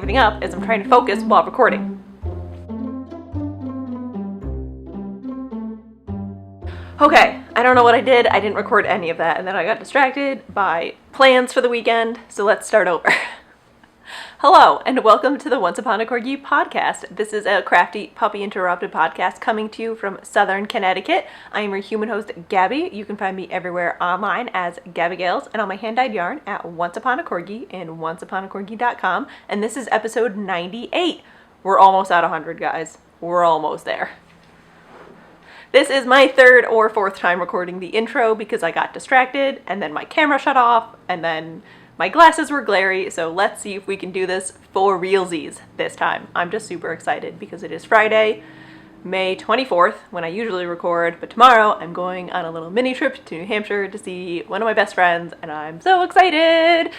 everything up as I'm trying to focus while recording. Okay, I don't know what I did. I didn't record any of that, and then I got distracted by plans for the weekend, so let's start over. Hello, and welcome to the Once Upon a Corgi podcast. This is a Crafty Puppy Interrupted podcast coming to you from Southern Connecticut. I am your human host, Gabby. You can find me everywhere online as Gabigails and on my hand-dyed yarn at Once Upon a Corgi and onceuponacorgi.com. And this is episode 98. We're almost at 100, guys. We're almost there. This is my third or fourth time recording the intro because I got distracted and then my camera shut off and then my glasses were glary, so let's see if we can do this for realsies this time. I'm just super excited because it is Friday, May 24th, when I usually record, but tomorrow I'm going on a little mini trip to New Hampshire to see one of my best friends, and I'm so excited!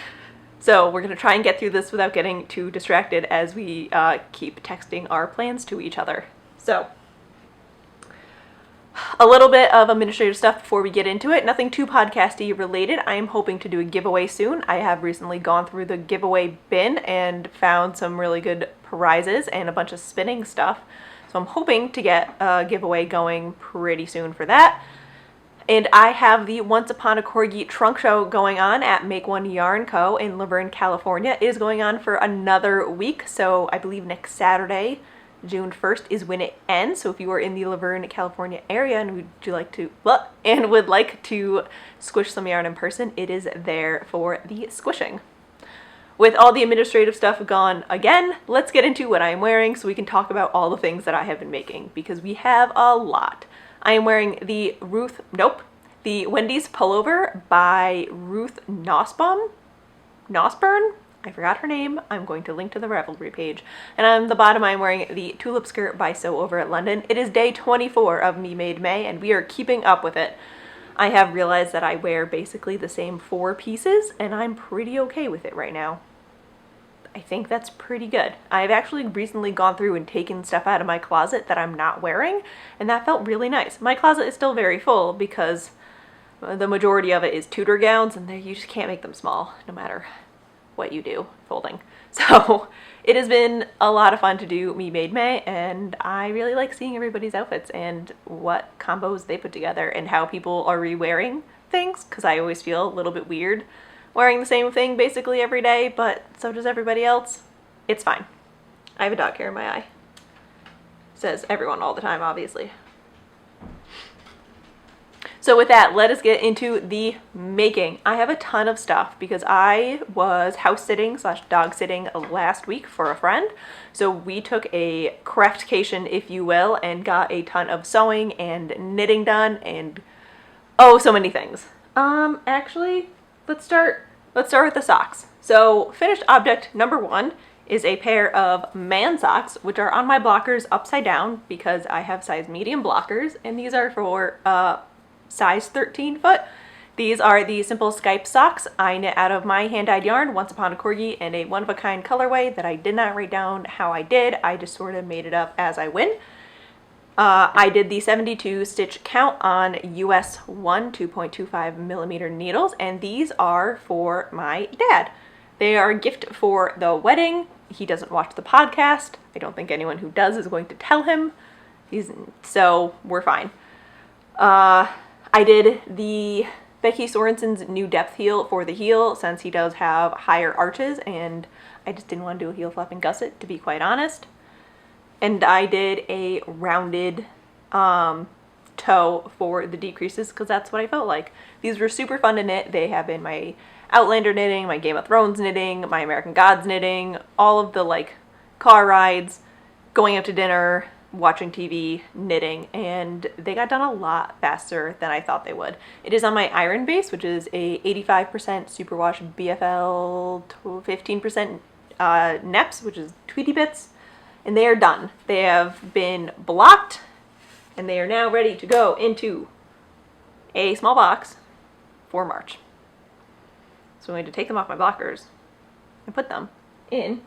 So we're going to try and get through this without getting too distracted as we keep texting our plans to each other. So, a little bit of administrative stuff before we get into it. Nothing too podcasty related. I am hoping to do a giveaway soon. I have recently gone through the giveaway bin and found some really good prizes and a bunch of spinning stuff. So I'm hoping to get a giveaway going pretty soon for that. And I have the Once Upon a Corgi trunk show going on at Make One Yarn Co. in Laverne, California. It is going on for another week, so I believe next Saturday, June 1st, is when it ends. So if you are in the Laverne, California area and would like to squish some yarn in person, it is there for the squishing. With all the administrative stuff gone again, let's get into what I am wearing so we can talk about all the things that I have been making, because we have a lot. I am wearing the Wendy's Pullover by Ruth Nussbaum. I forgot her name. I'm going to link to the Ravelry page. And on the bottom, I'm wearing the tulip skirt by Sew Over at London. It is day 24 of Me Made May, and we are keeping up with it. I have realized that I wear basically the same 4 pieces, and I'm pretty okay with it right now. I think that's pretty good. I've actually recently gone through and taken stuff out of my closet that I'm not wearing, and that felt really nice. My closet is still very full because the majority of it is tutor gowns, and you just can't make them small, no matter what you do folding. So it has been a lot of fun to do Me Made May, and I really like seeing everybody's outfits and what combos they put together and how people are re-wearing things, because I always feel a little bit weird wearing the same thing basically every day, but so does everybody else. It's fine. I have a dog hair in my eye. Says everyone all the time, obviously. So with that, let us get into the making. I have a ton of stuff because I was house sitting / dog sitting last week for a friend. So we took a craftcation, if you will, and got a ton of sewing and knitting done and so many things. Actually, let's start with the socks. So finished object number 1 is a pair of man socks, which are on my blockers upside down because I have size medium blockers, and these are for size 13 foot. These are the simple Skype socks I knit out of my hand-dyed yarn, Once Upon a Corgi, and a one-of-a-kind colorway that I did not write down how I did. I just sort of made it up as I went. I did the 72 stitch count on US 1 2.25 millimeter needles, and these are for my dad. They are a gift for the wedding. He doesn't watch the podcast. I don't think anyone who does is going to tell him. So we're fine. I did the Becky Sorensen's new depth heel for the heel since he does have higher arches, and I just didn't want to do a heel flapping gusset, to be quite honest. And I did a rounded toe for the decreases because that's what I felt like. These were super fun to knit. They have been my Outlander knitting, my Game of Thrones knitting, my American Gods knitting, all of the car rides, going out to dinner, watching TV, knitting, and they got done a lot faster than I thought they would. It is on my iron base, which is a 85% superwash BFL, 15% NEPs, which is Tweety Bits, and they are done. They have been blocked, and they are now ready to go into a small box for March. So I'm going to take them off my blockers and put them in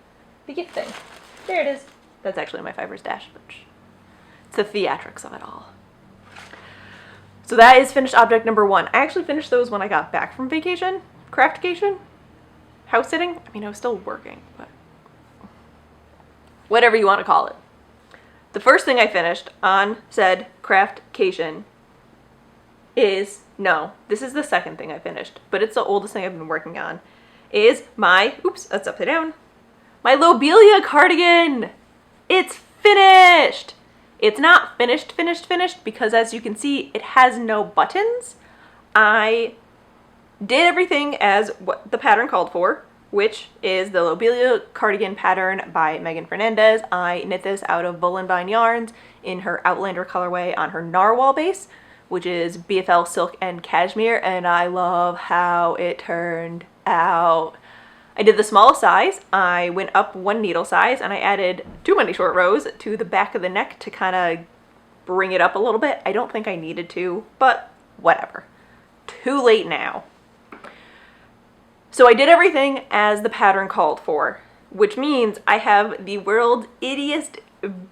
the gift thing. There it is. That's actually my fiber stash, but it's the theatrics of it all. So that is finished object number 1. I actually finished those when I got back from vacation, craftcation, house sitting. I mean, I was still working, but whatever you want to call it. The first thing I finished on said craftcation is, no, this is the second thing I finished, but it's the oldest thing I've been working on, is my, oops, that's upside down, my Lobelia cardigan. It's finished. It's not finished because as you can see, it has no buttons. I did everything as what the pattern called for, which is the Lobelia Cardigan pattern by Megan Fernandez. I knit this out of Bull and Vine yarns in her Outlander colorway on her narwhal base, which is BFL silk and cashmere, and I love how it turned out. I did the smallest size. I went up one needle size and I added too many short rows to the back of the neck to kind of bring it up a little bit. I don't think I needed to, but whatever. Too late now. So I did everything as the pattern called for, which means I have the world's ittiest,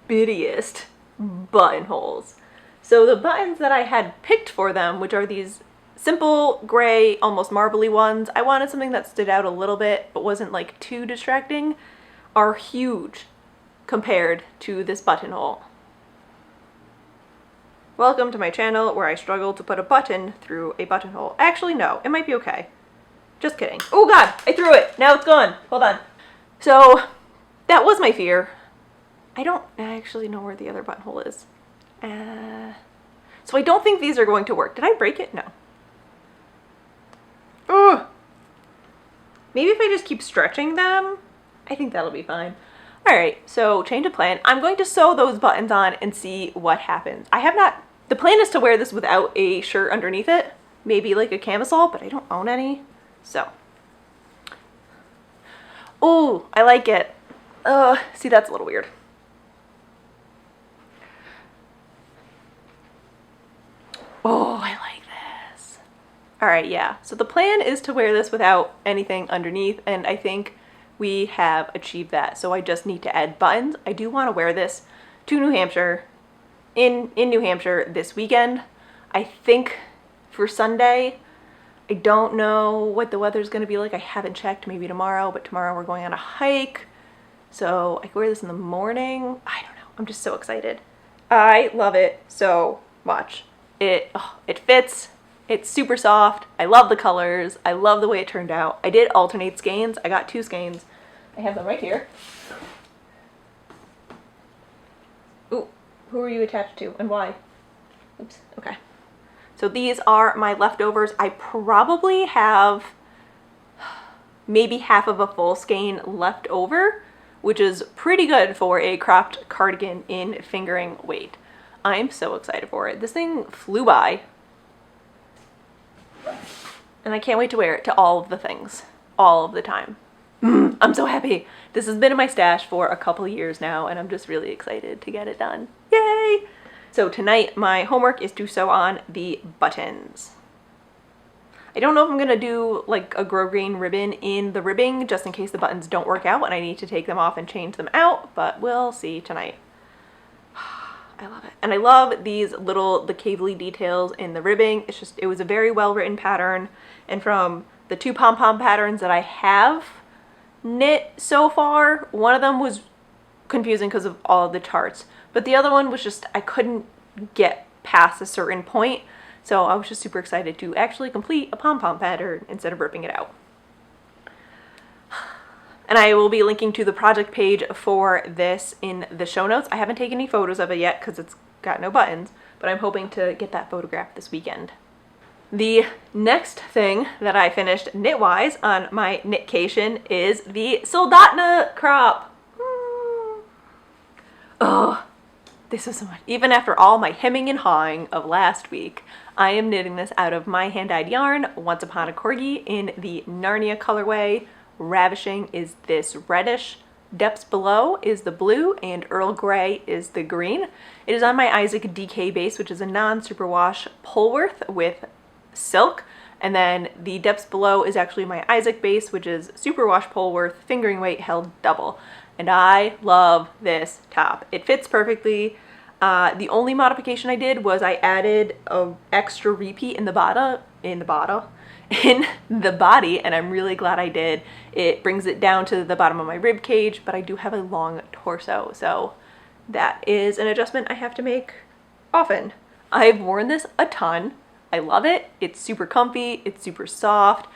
bittiest buttonholes. So the buttons that I had picked for them, which are these simple gray, almost marbly ones, I wanted something that stood out a little bit but wasn't like too distracting, are huge compared to this buttonhole. Welcome to my channel where I struggle to put a button through a buttonhole. Actually, no, it might be okay. Just kidding. Oh God, I threw it. Now it's gone. Hold on. So that was my fear. I don't actually know where the other buttonhole is. So I don't think these are going to work. Did I break it? No. Ugh. Maybe if I just keep stretching them, I think that'll be fine. All right, so change of plan. I'm going to sew those buttons on and see what happens. The plan is to wear this without a shirt underneath it, maybe like a camisole, but I don't own any, so. Oh, I like it. See, that's a little weird. Oh, I like this. All right, yeah. So the plan is to wear this without anything underneath, and I think we have achieved that. So I just need to add buttons. I do want to wear this to New Hampshire, in New Hampshire this weekend. I think for Sunday. I don't know what the weather's going to be like. I haven't checked, maybe tomorrow, but tomorrow we're going on a hike. So I can wear this in the morning. I don't know. I'm just so excited. I love it so much. It fits. It's super soft. I love the colors. I love the way it turned out. I did alternate skeins. I got 2 skeins. I have them right here. Ooh, who are you attached to and why? Oops, okay. So these are my leftovers. I probably have maybe half of a full skein left over, which is pretty good for a cropped cardigan in fingering weight. I'm so excited for it. This thing flew by. And I can't wait to wear it to all of the things, all of the time. I'm so happy. This has been in my stash for a couple years now, and I'm just really excited to get it done. Yay! So tonight, my homework is to sew on the buttons. I don't know if I'm gonna do like a grosgrain ribbon in the ribbing, just in case the buttons don't work out and I need to take them off and change them out, but we'll see tonight. I love it. And I love these the cavely details in the ribbing. It was a very well written pattern. And from the 2 pom-pom patterns that I have knit so far, one of them was confusing because of all of the charts, but the other one was just, I couldn't get past a certain point. So I was just super excited to actually complete a pom-pom pattern instead of ripping it out. And I will be linking to the project page for this in the show notes. I haven't taken any photos of it yet because it's got no buttons, but I'm hoping to get that photographed this weekend. The next thing that I finished knit-wise on my knitcation is the Soldotna Crop. Oh, this was so much. Even after all my hemming and hawing of last week, I am knitting this out of my hand-dyed yarn, Once Upon a Corgi, in the Narnia colorway. Ravishing is this reddish, Depths Below is the blue, and Earl Grey is the green. It is on my Isaac DK base, which is a non-superwash Pullover with silk, and then the Depths Below is actually my Isaac base, which is superwash Pullover, fingering weight held double. And I love this top. It fits perfectly. The only modification I did was I added an extra repeat in the bottom, in the body, and I'm really glad I did. It brings it down to the bottom of my rib cage, but I do have a long torso, so that is an adjustment I have to make often. I've worn this a ton. I love it. It's super comfy. It's super soft.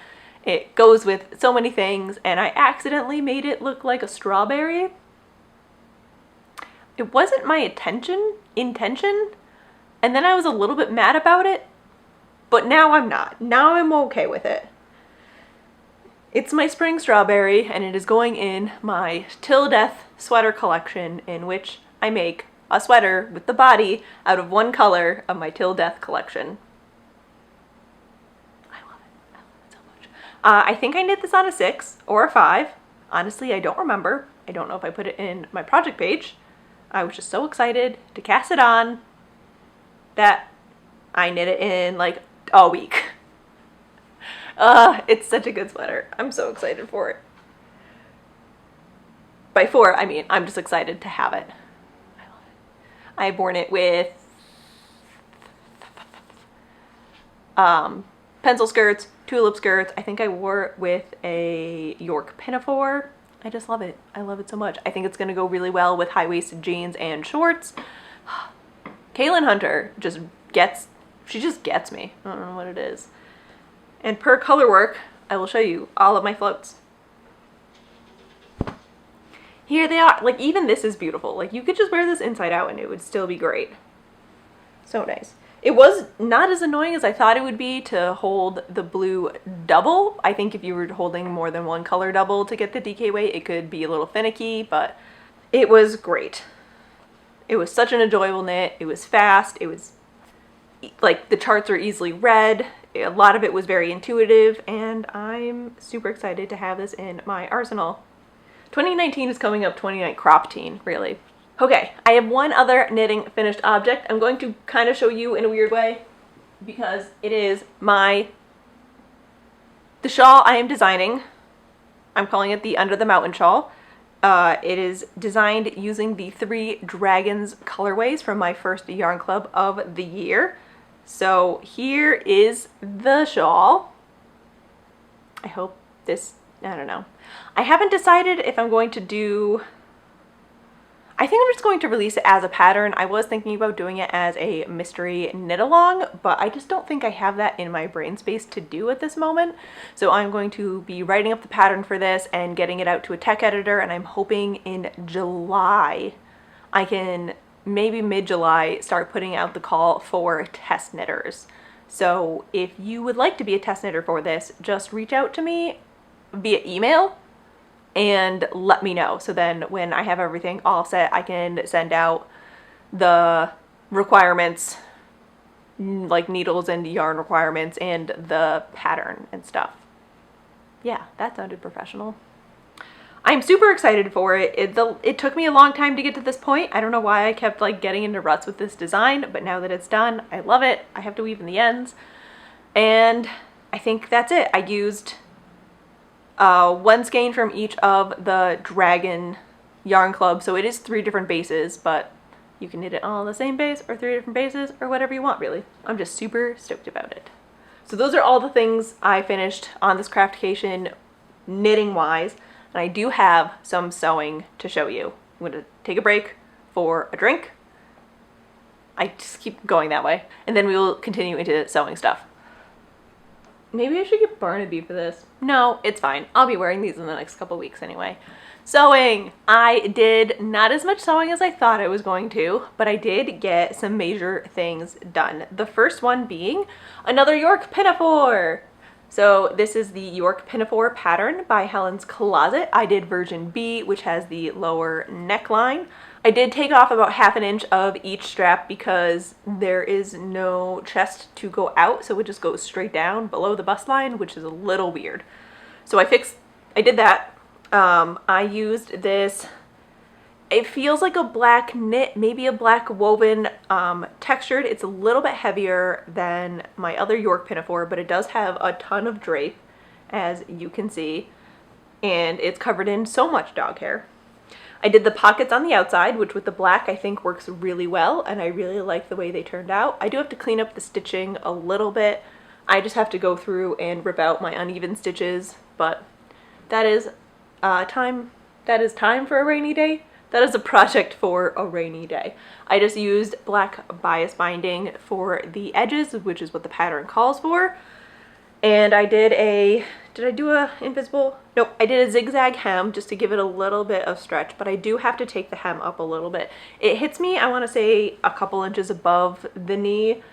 It goes with so many things, and I accidentally made it look like a strawberry. It wasn't my intention, and then I was a little bit mad about it, but now I'm not. Now I'm okay with it. It's my spring strawberry, and it is going in my Till Death sweater collection, in which I make a sweater with the body out of one color of my Till Death collection. I love it. I love it so much. I think I knit this on a 6 or a 5. Honestly, I don't remember. I don't know if I put it in my project page. I was just so excited to cast it on that I knit it in like a week. It's such a good sweater. I'm so excited for it. By for, I mean, I'm just excited to have it. I love it. I've worn it with pencil skirts, tulip skirts. I think I wore it with a York Pinafore. I just love it. I love it so much. I think it's going to go really well with high-waisted jeans and shorts. Kaylin Hunter just gets me. I don't know what it is. And per color work, I will show you all of my floats. Here they are. Like, even this is beautiful. Like, you could just wear this inside out and it would still be great. So nice. It was not as annoying as I thought it would be to hold the blue double. I think if you were holding more than one color double to get the DK weight, it could be a little finicky, but it was great. It was such an enjoyable knit. It was fast. It was, like, the charts are easily read. A lot of it was very intuitive, and I'm super excited to have this in my arsenal. 2019 is coming up Twentycropteem, really. Okay, I have one other knitting finished object. I'm going to kind of show you in a weird way because it is the shawl I am designing. I'm calling it the Under the Mountain shawl. It is designed using the 3 Dragons colorways from my first yarn club of the year. So here is the shawl. I hope this, I don't know. I haven't decided if I'm going to do, I think I'm just going to release it as a pattern. I was thinking about doing it as a mystery knit along, but I just don't think I have that in my brain space to do at this moment. So I'm going to be writing up the pattern for this and getting it out to a tech editor, and I'm hoping in July I can, maybe mid-July, start putting out the call for test knitters. So if you would like to be a test knitter for this, just reach out to me via email and let me know. So then when I have everything all set, I can send out the requirements, like needles and yarn requirements and the pattern and stuff. Yeah, that sounded professional. I'm super excited for it. It took me a long time to get to this point. I don't know why I kept like getting into ruts with this design, but now that it's done, I love it. I have to weave in the ends. And I think that's it. I used one skein from each of the Dragon yarn clubs. So it is 3 different bases, but you can knit it all on the same base or 3 different bases or whatever you want, really. I'm just super stoked about it. So those are all the things I finished on this Craftication knitting wise. And I do have some sewing to show you. I'm going to take a break for a drink. I just keep going that way. And then we will continue into sewing stuff. Maybe I should get Barnaby for this. No, it's fine. I'll be wearing these in the next couple weeks anyway. Sewing. I did not as much sewing as I thought I was going to, but I did get some major things done. The first one being another York Pinafore. So this is the York Pinafore pattern by Helen's Closet. I did version B, which has the lower neckline. I did take off about 1/2 inch of each strap because there is no chest to go out, so it just goes straight down below the bust line, which is a little weird. So I did that. I used this, it feels like a black knit, maybe a black woven textured. It's a little bit heavier than my other York Pinafore, but it does have a ton of drape, as you can see, and it's covered in so much dog hair. I did the pockets on the outside, which with the black I think works really well, and I really like the way they turned out. I do have to clean up the stitching a little bit. I just have to go through and rip out my uneven stitches, but that is time for a rainy day. That is a project for a rainy day. I just used black bias binding for the edges, which is what the pattern calls for. And I did I do a invisible? Nope, I did a zigzag hem just to give it a little bit of stretch, but I do have to take the hem up a little bit. It hits me, I want to say, a couple inches above the knee,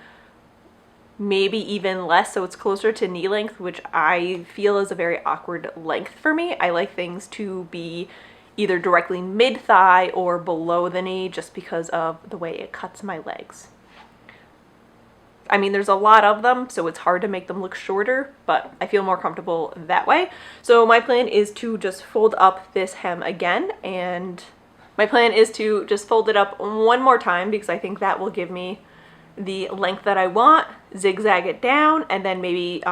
maybe even less, so it's closer to knee length, which I feel is a very awkward length for me. I like things to be either directly mid-thigh or below the knee just because of the way it cuts my legs. I mean, there's a lot of them, so it's hard to make them look shorter, but I feel more comfortable that way. So my plan is to just fold up this hem again, and my plan is to just fold it up one more time because I think that will give me the length that I want, zigzag it down, and then maybe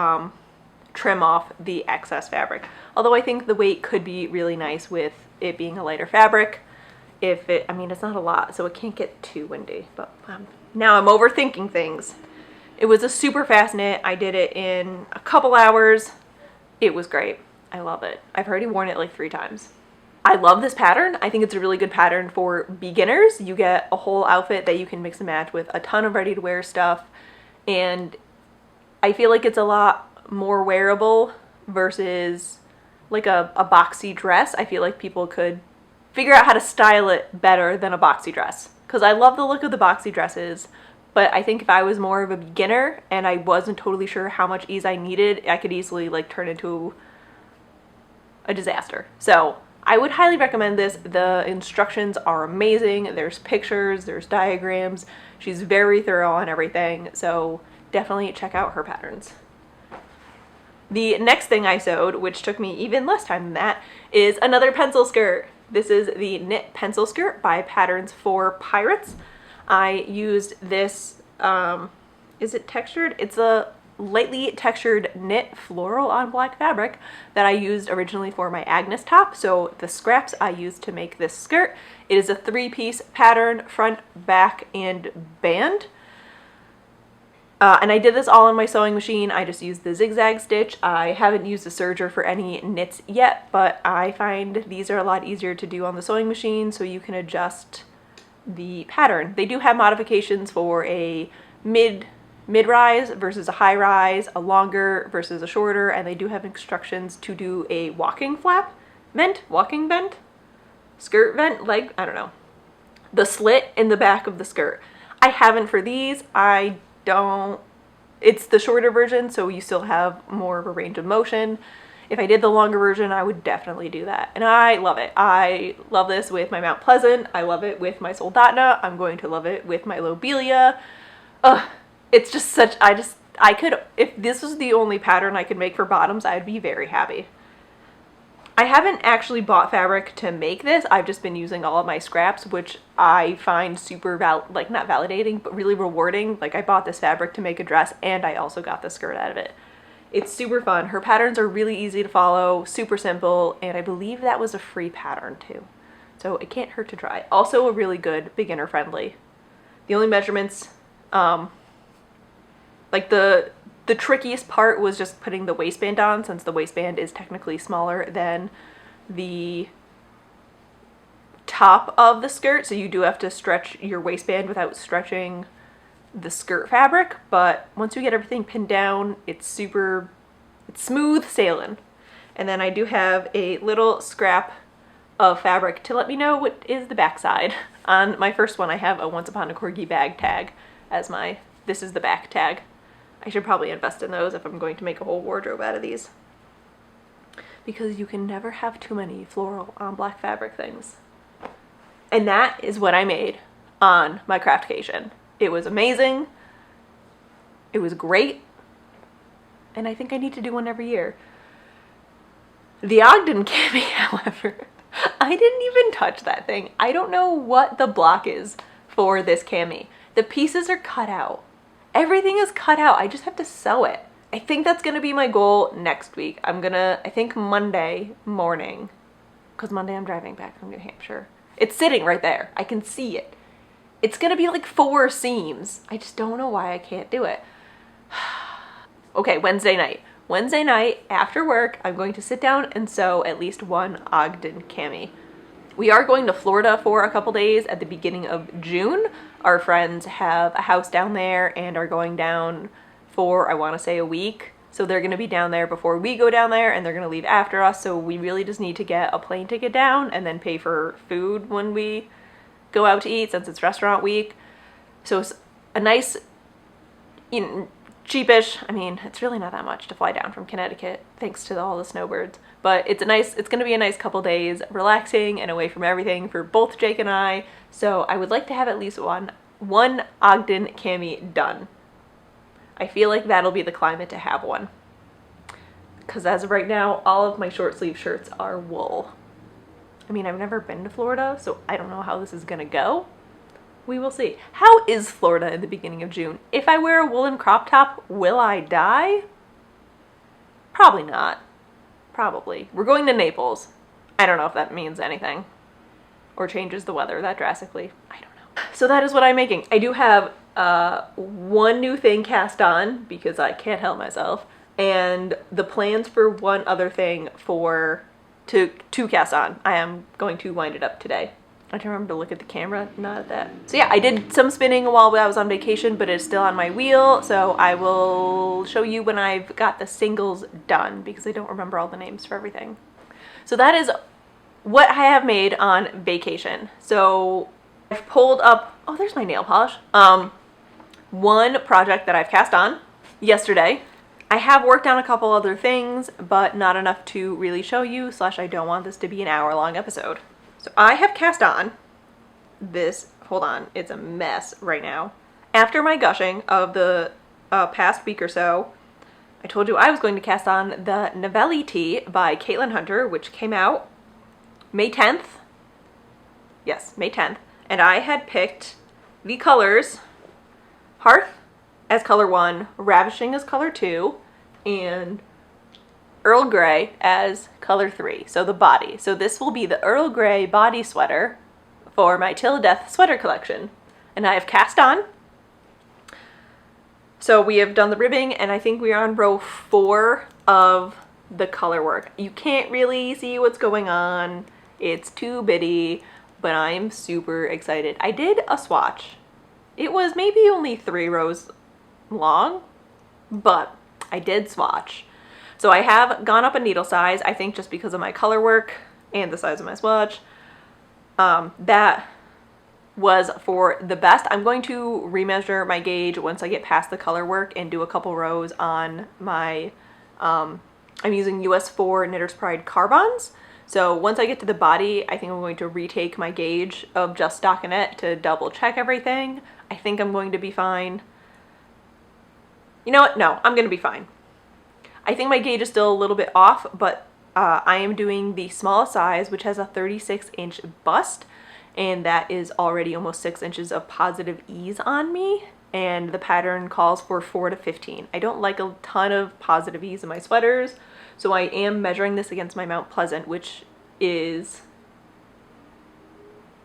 trim off the excess fabric. Although I think the weight could be really nice with it being a lighter fabric. I mean, it's not a lot, so it can't get too windy, but now I'm overthinking things. It was a super fast knit. I did it in a couple hours. It was great. I love it. I've already worn it like 3 times. I love this pattern. I think it's a really good pattern for beginners. You get a whole outfit that you can mix and match with a ton of ready-to-wear stuff, and I feel like it's a lot more wearable versus like a boxy dress. I feel like people could figure out how to style it better than a boxy dress, because I love the look of the boxy dresses, but I think if I was more of a beginner and I wasn't totally sure how much ease I needed, I could easily like turn into a disaster. So I would highly recommend this. The instructions are amazing. There's pictures, there's diagrams. She's very thorough on everything, so definitely check out her patterns. The next thing I sewed, which took me even less time than that, is another pencil skirt. This is the knit pencil skirt by Patterns for Pirates. I used this, is it textured? It's a lightly textured knit floral on black fabric that I used originally for my Agnes top. So the scraps I used to make this skirt. It is a 3-piece pattern, front, back, and band. And I did this all on my sewing machine. I just used the zigzag stitch. I haven't used a serger for any knits yet, but I find these are a lot easier to do on the sewing machine, so you can adjust the pattern. They do have modifications for a mid-rise versus a high-rise, a longer versus a shorter, and they do have instructions to do a walking vent, skirt vent, leg, I don't know. The slit in the back of the skirt. I haven't for these. It's the shorter version, so you still have more of a range of motion. If I did the longer version, I would definitely do that. And I love it. I love this with my Mount Pleasant. I love it with my Soldotna. I'm going to love it with my Lobelia. It's just such, I could, if this was the only pattern I could make for bottoms, I'd be very happy. I haven't actually bought fabric to make this. I've just been using all of my scraps, which I find super, not validating, but really rewarding. Like, I bought this fabric to make a dress, and I also got the skirt out of it. It's super fun. Her patterns are really easy to follow, super simple, and I believe that was a free pattern too. So it can't hurt to try. Also a really good beginner friendly. The only measurements, like the trickiest part was just putting the waistband on, since the waistband is technically smaller than the top of the skirt, so you do have to stretch your waistband without stretching the skirt fabric. But once you get everything pinned down, it's smooth sailing. And then I do have a little scrap of fabric to let me know what is the backside. On my first one, I have a Once Upon a Corgi bag tag as this is the back tag. I should probably invest in those if I'm going to make a whole wardrobe out of these, because you can never have too many floral on black fabric things. And that is what I made on my craftcation. It was amazing. It was great. And I think I need to do one every year. The Ogden cami, however, I didn't even touch that thing. I don't know what the block is for this cami. The pieces are cut out. Everything is cut out. I just have to sew it. I think that's gonna be my goal next week. I think Monday morning, because Monday I'm driving back from New Hampshire. It's sitting right there. I can see it. It's gonna be like 4 seams. I just don't know why I can't do it. Okay, Wednesday night. Wednesday night after work, I'm going to sit down and sew at least one Ogden cami. We are going to Florida for a couple days at the beginning of June. Our friends have a house down there and are going down for, I want to say, a week. So they're going to be down there before we go down there, and they're going to leave after us. So we really just need to get a plane ticket down and then pay for food when we go out to eat, since it's restaurant week. So it's a nice, cheapish, I mean, it's really not that much to fly down from Connecticut, thanks to all the snowbirds. But it's going to be a nice couple days, relaxing and away from everything for both Jake and I. So I would like to have at least one Ogden cami done. I feel like that'll be the climate to have one. Because as of right now, all of my short sleeve shirts are wool. I mean, I've never been to Florida, so I don't know how this is going to go. We will see. How is Florida in the beginning of June? If I wear a woolen crop top, will I die? Probably not. Probably. We're going to Naples. I don't know if that means anything. Or changes the weather that drastically. I don't know. So that is what I'm making. I do have one new thing cast on because I can't help myself, and the plans for one other thing to cast on. I am going to wind it up today. I can remember to look at the camera, not at that. So yeah, I did some spinning while I was on vacation, but it's still on my wheel, so I will show you when I've got the singles done because I don't remember all the names for everything. So that is what I have made on vacation. So I've pulled up, oh, there's my nail polish. One project that I've cast on yesterday. I have worked on a couple other things, but not enough to really show you, / I don't want this to be an hour-long episode. So I have cast on this, hold on, it's a mess right now. After my gushing of the past week or so, I told you I was going to cast on the Navelli Tee by Caitlin Hunter, which came out May 10th. Yes, May 10th. And I had picked the colors Hearth as color 1, Ravishing as color 2, and Earl Grey as color 3, so the body. So this will be the Earl Grey body sweater for my Till Death sweater collection. And I have cast on. So we have done the ribbing, and I think we are on row 4 of the color work. You can't really see what's going on. It's too bitty, but I'm super excited. I did a swatch. It was maybe only 3 rows long, but I did swatch. So I have gone up a needle size, I think just because of my color work and the size of my swatch. That was for the best. I'm going to remeasure my gauge once I get past the color work and do a couple rows on my, I'm using US 4 Knitter's Pride Carbons. So once I get to the body, I think I'm going to retake my gauge of just stockinette to double check everything. I think I'm going to be fine. You know what? No, I'm going to be fine. I think my gauge is still a little bit off, but I am doing the smallest size, which has a 36-inch bust, and that is already almost 6 inches of positive ease on me, and the pattern calls for 4 to 15. I don't like a ton of positive ease in my sweaters, so I am measuring this against my Mount Pleasant, which is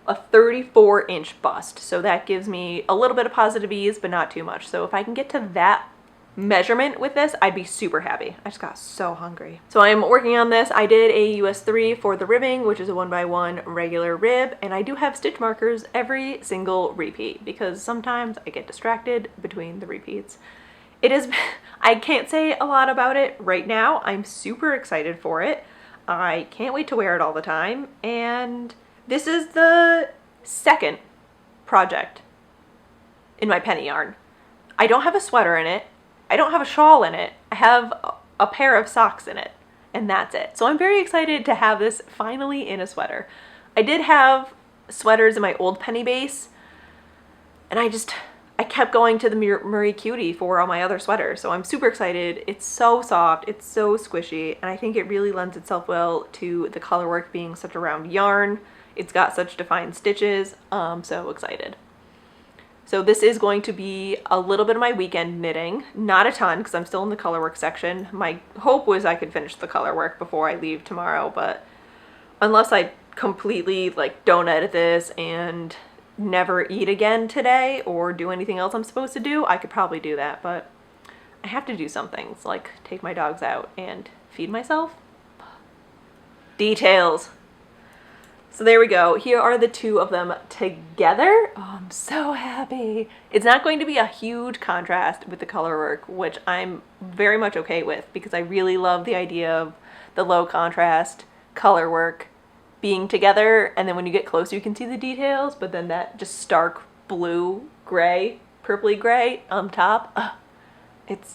a 34-inch bust. So that gives me a little bit of positive ease, but not too much. So if I can get to that measurement with this, I'd be super happy. I just got so hungry. So I'm working on this. I did a US 3 for the ribbing, which is a 1x1 regular rib, and I do have stitch markers every single repeat because sometimes I get distracted between the repeats. It is, I can't say a lot about it right now. I'm super excited for it. I can't wait to wear it all the time, and this is the second project in my penny yarn. I don't have a sweater in it. I don't have a shawl in it. I have a pair of socks in it, and that's it. So I'm very excited to have this finally in a sweater. I did have sweaters in my old penny base, and I kept going to the Marie Cutie for all my other sweaters. So I'm super excited. It's so soft, it's so squishy, and I think it really lends itself well to the color work being such a round yarn. It's got such defined stitches. I'm so excited. So this is going to be a little bit of my weekend knitting, not a ton because I'm still in the color work section. My hope was I could finish the color work before I leave tomorrow, but unless I completely don't edit this and never eat again today or do anything else I'm supposed to do, I could probably do that, but I have to do some things, like take my dogs out and feed myself. Details. So there we go. Here are the two of them together. Oh, I'm so happy. It's not going to be a huge contrast with the color work, which I'm very much okay with because I really love the idea of the low contrast color work being together, and then when you get closer you can see the details, but then that just stark blue, gray, purpley gray on top.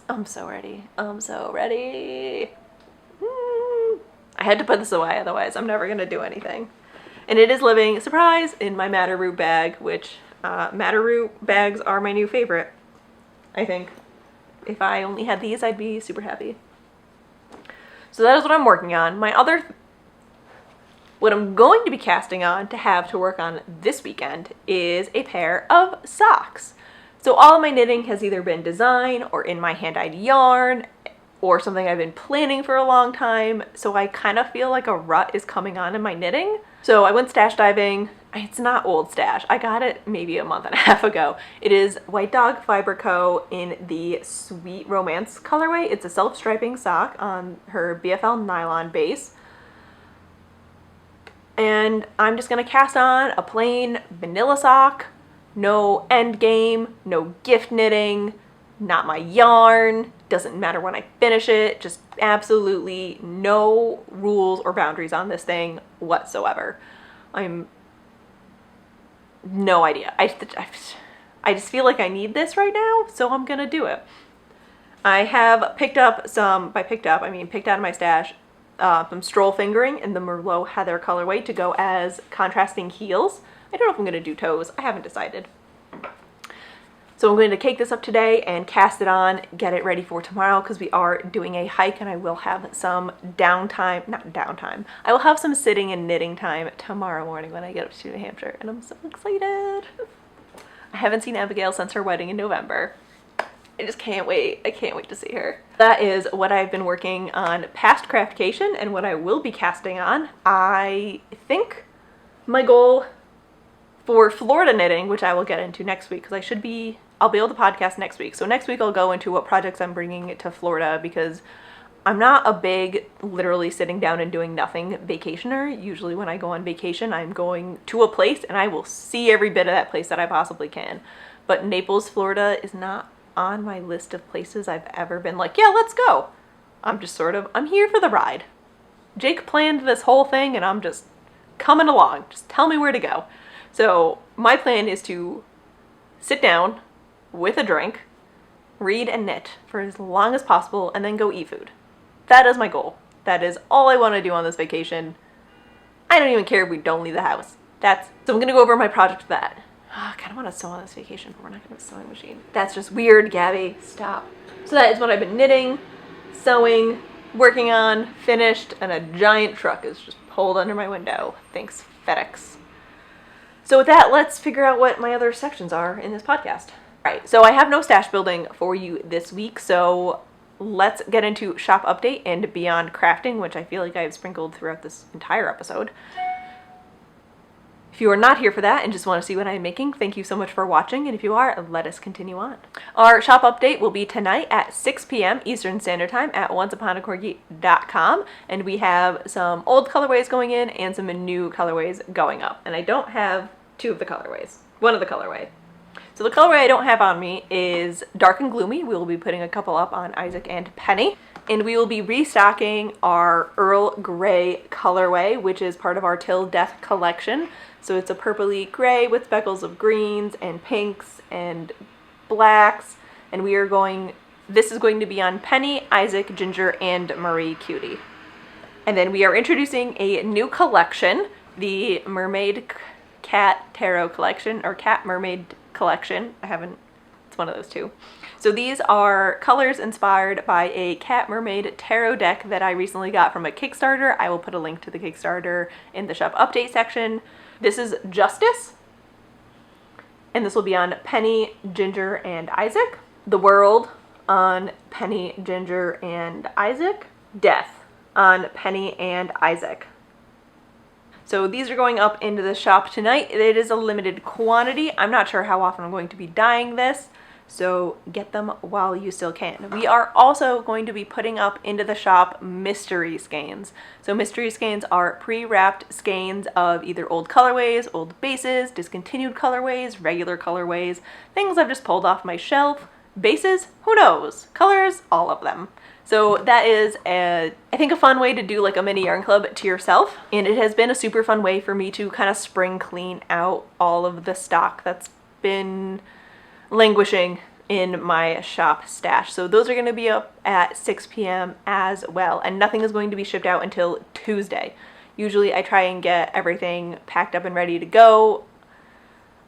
I'm so ready. I'm so ready. I had to put this away, otherwise I'm never gonna do anything. And it is living, surprise, in my Madder Root bag, which Madder Root bags are my new favorite, I think. If I only had these, I'd be super happy. So that is what I'm working on. What I'm going to be casting on to have to work on this weekend is a pair of socks. So all of my knitting has either been design or in my hand-dyed yarn or something I've been planning for a long time. So I kind of feel like a rut is coming on in my knitting. So I went stash diving. It's not old stash. I got it maybe a month and a half ago. It is White Dog Fiber Co. in the Sweet Romance colorway. It's a self-striping sock on her BFL nylon base. And I'm just gonna cast on a plain vanilla sock. No end game, no gift knitting, not my yarn. Doesn't matter when I finish it. Just absolutely no rules or boundaries on this thing whatsoever. No idea. I just feel like I need this right now, so I'm gonna do it. I have picked up some, by picked up, I mean picked out of my stash, some Stroll Fingering in the Merlot Heather colorway to go as contrasting heels. I don't know if I'm gonna do toes. I haven't decided. So I'm going to cake this up today and cast it on, get it ready for tomorrow because we are doing a hike and I will have some I will have some sitting and knitting time tomorrow morning when I get up to New Hampshire, and I'm so excited. I haven't seen Abigail since her wedding in November. I just can't wait. I can't wait to see her. That is what I've been working on past Craftcation and what I will be casting on. I think my goal for Florida knitting, which I will get into next week because I'll be able to podcast next week. So next week I'll go into what projects I'm bringing to Florida because I'm not a big literally sitting down and doing nothing vacationer. Usually when I go on vacation, I'm going to a place and I will see every bit of that place that I possibly can. But Naples, Florida is not on my list of places I've ever been like, yeah, let's go. I'm here for the ride. Jake planned this whole thing and I'm just coming along. Just tell me where to go. So my plan is to sit down with a drink, read and knit for as long as possible, and then go eat food. That is my goal. That is all I want to do on this vacation. I don't even care if we don't leave the house. So I'm going to go over my project for that. I kind of want to sew on this vacation, but we're not going to have a sewing machine. That's just weird, Gabby. Stop. So that is what I've been knitting, sewing, working on, finished, and a giant truck is just pulled under my window. Thanks, FedEx. So with that, let's figure out what my other sections are in this podcast. All right, so I have no stash building for you this week, so let's get into shop update and beyond crafting, which I feel like I've sprinkled throughout this entire episode. If you are not here for that and just want to see what I'm making, thank you so much for watching, and if you are, let us continue on. Our shop update will be tonight at 6 p.m. Eastern Standard Time at onceuponacorgi.com, and we have some old colorways going in and some new colorways going up, and I don't have two of the colorways. One of the colorway. So the colorway I don't have on me is Dark and Gloomy. We will be putting a couple up on Isaac and Penny. And we will be restocking our Earl Grey colorway, which is part of our Till Death collection. So it's a purpley gray with speckles of greens and pinks and blacks. And this is going to be on Penny, Isaac, Ginger, and Marie Cutie. And then we are introducing a new collection, the Mermaid Cat Tarot collection, or Cat Mermaid collection. It's one of those two. So these are colors inspired by a Cat Mermaid tarot deck that I recently got from a Kickstarter. I will put a link to the Kickstarter in the shop update section. This is Justice, and this will be on Penny, Ginger, and Isaac. The World on Penny, Ginger, and Isaac. Death on Penny and Isaac. So these are going up into the shop tonight. It is a limited quantity. I'm not sure how often I'm going to be dyeing this. so get them while you still can. We are also going to be putting up into the shop mystery skeins. So mystery skeins are pre-wrapped skeins of either old colorways, old bases, discontinued colorways, regular colorways, things I've just pulled off my shelf. Bases, who knows? Colors, all of them. So that is, I think, a fun way to do like a mini yarn club to yourself. And it has been a super fun way for me to kind of spring clean out all of the stock that's been languishing in my shop stash. So those are going to be up at 6 p.m. as well. And nothing is going to be shipped out until Tuesday. Usually I try and get everything packed up and ready to go.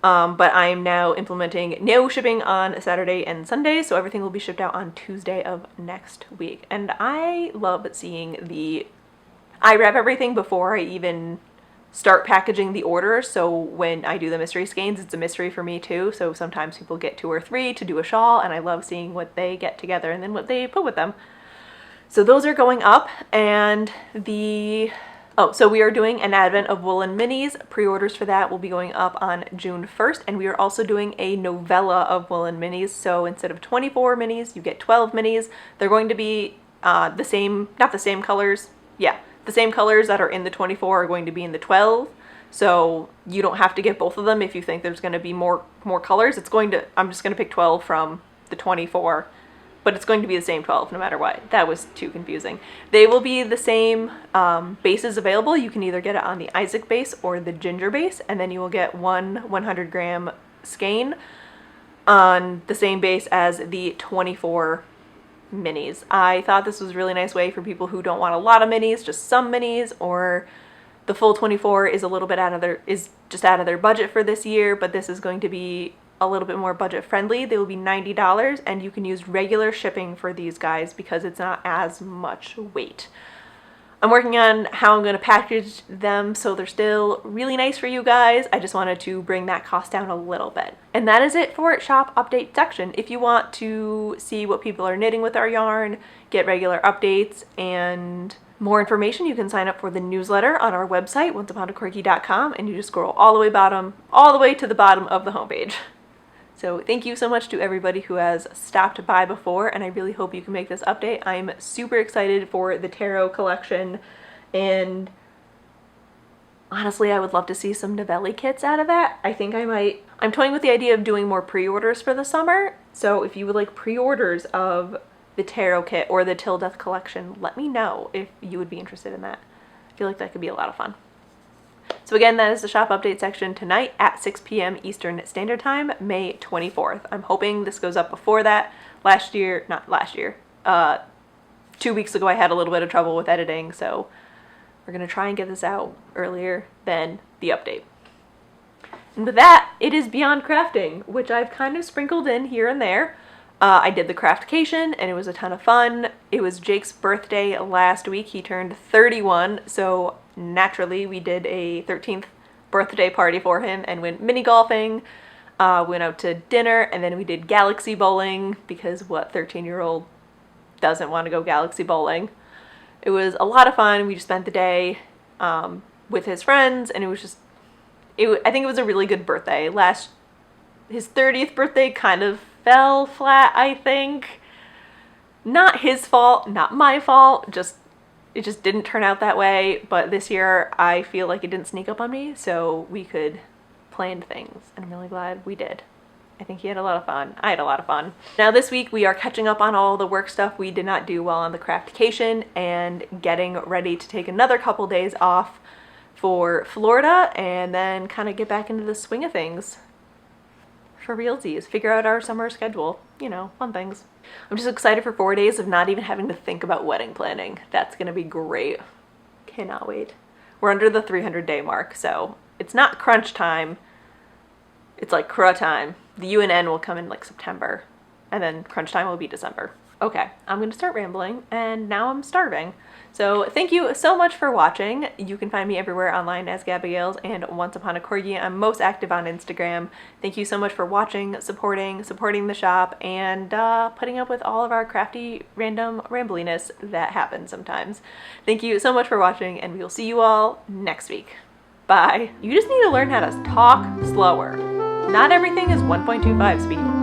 But I am now implementing no shipping on Saturday and Sunday, so everything will be shipped out on Tuesday of next week. And I love seeing I wrap everything before I even start packaging the orders, so when I do the mystery skeins, it's a mystery for me too. So sometimes people get 2 or 3 to do a shawl, and I love seeing what they get together and then what they put with them. So those are going up, and so we are doing an advent of woolen minis. Pre-orders for that will be going up on June 1st, and we are also doing a novella of woolen minis. So instead of 24 minis, you get 12 minis. They're going to be not the same colors. Yeah, the same colors that are in the 24 are going to be in the 12. So you don't have to get both of them if you think there's going to be more colors. I'm just going to pick 12 from the 24. But it's going to be the same 12 no matter what. That was too confusing. They will be the same bases available. You can either get it on the Isaac base or the Ginger base, and then you will get one 100-gram skein on the same base as the 24 minis. I thought this was a really nice way for people who don't want a lot of minis, just some minis, or the full 24 is a little bit out of their budget for this year, but this is going to be a little bit more budget friendly. They will be $90, and you can use regular shipping for these guys because it's not as much weight. I'm working on how I'm going to package them so they're still really nice for you guys. I just wanted to bring that cost down a little bit. And that is it for shop update section. If you want to see what people are knitting with our yarn, get regular updates and more information, you can sign up for the newsletter on our website, onceuponacorgi.com, and you just scroll all the way to the bottom of the homepage. So thank you so much to everybody who has stopped by before, and I really hope you can make this update. I'm super excited for the tarot collection, and honestly, I would love to see some Navelli kits out of that. I think I might. I'm toying with the idea of doing more pre-orders for the summer, so if you would like pre-orders of the tarot kit or the Till Death collection, let me know if you would be interested in that. I feel like that could be a lot of fun. So again, that is the shop update section tonight at 6 p.m. Eastern Standard Time, May 24th. I'm hoping this goes up before that. 2 weeks ago I had a little bit of trouble with editing, so we're going to try and get this out earlier than the update. And with that, it is Beyond Crafting, which I've kind of sprinkled in here and there. I did the craftcation, and it was a ton of fun. It was Jake's birthday last week. He turned 31, so naturally we did a 13th birthday party for him and went mini golfing, went out to dinner, and then we did galaxy bowling, because what 13-year-old doesn't want to go galaxy bowling? It was a lot of fun. We just spent the day with his friends, and it was just, I think it was a really good birthday. His 30th birthday kind of fell flat, I think. Not his fault, not my fault, it just didn't turn out that way. But this year I feel like it didn't sneak up on me, so we could plan things, and I'm really glad we did. I think he had a lot of fun. I had a lot of fun. Now this week we are catching up on all the work stuff we did not do while on the craftcation, and getting ready to take another couple days off for Florida, and then kind of get back into the swing of things for realsies, figure out our summer schedule, fun things. I'm just excited for 4 days of not even having to think about wedding planning. That's gonna be great. Cannot wait. We're under the 300-day mark, so it's not crunch time. It's like cruh time. The UNN will come in like September, and then crunch time will be December. Okay, I'm gonna start rambling, and now I'm starving. So thank you so much for watching. You can find me everywhere online as Gabigails and Once Upon a Corgi. I'm most active on Instagram. Thank you so much for watching, supporting the shop, and putting up with all of our crafty random rambliness that happens sometimes. Thank you so much for watching, and we will see you all next week. Bye. You just need to learn how to talk slower. Not everything is 1.25 speed.